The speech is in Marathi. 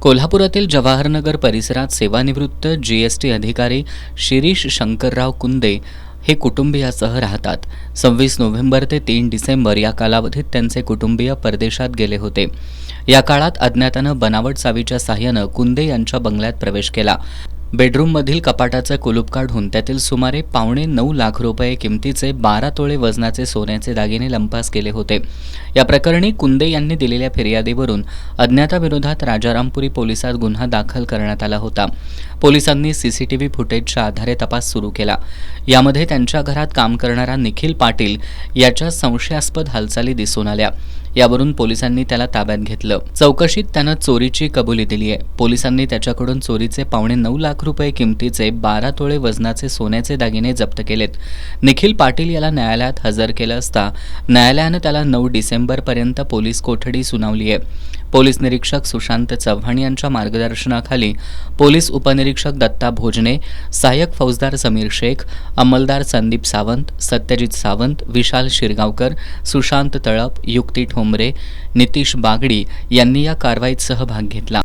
कोल्हापुरातील जवाहरनगर परिसरात सेवानिवृत्त जीएसटी अधिकारी शिरीष शंकरराव कुंदे हे कुटुंबियासह राहतात. 26 नोव्हेंबर ते 3 डिसेंबर या कालावधीत त्यांचे कुटुंबीय परदेशात गेले होते. या काळात अज्ञातानं बनावट चावीच्या साह्यानं कुंदे यांच्या बंगल्यात प्रवेश केला. बेडरूममधील कपाटाचं कुलूप काढून त्यातील सुमारे $9.25 लाख किमतीचे 12 तोळे वजनाचे सोन्याचे दागिने लंपास केले होते. या प्रकरणी कुंदे यांनी दिलेल्या फिर्यादीवरून अज्ञाताविरोधात राजारामपुरी पोलिसात गुन्हा दाखल करण्यात आला होता. पोलिसांनी सीसीटीव्ही फुटेजच्या आधारे तपास सुरू केला. यामध्ये त्यांच्या घरात काम करणारा निखिल पाटील याच्या संशयास्पद हालचाली दिसून आल्या. यावरून पोलिसांनी त्याला ताब्यात घेतलं. चौकशीत त्यानं चोरीची कबुली दिली आहे. पोलिसांनी त्याच्याकडून चोरीचे $9.25 लाख किमतीचे 12 तोळे वजनाचे सोन्याचे दागिने जप्त केलेत. निखिल पाटील याला न्यायालयात हजर केलं असता न्यायालयानं त्याला 9 डिसेंबरपर्यंत पोलीस कोठडी सुनावली आहे. पोलीस निरीक्षक सुशांत चव्हाण यांच्या मार्गदर्शनाखाली पोलीस उपनिरीक्षक दत्ता भोजने, सहाय्यक फौजदार समीर शेख, अंमलदार संदीप सावंत, सत्यजित सावंत, विशाल शिरगावकर, सुशांत तळप, युक्ती ठोंबरे, नितीश बागडी यांनी या कारवाईत सहभाग घेतला.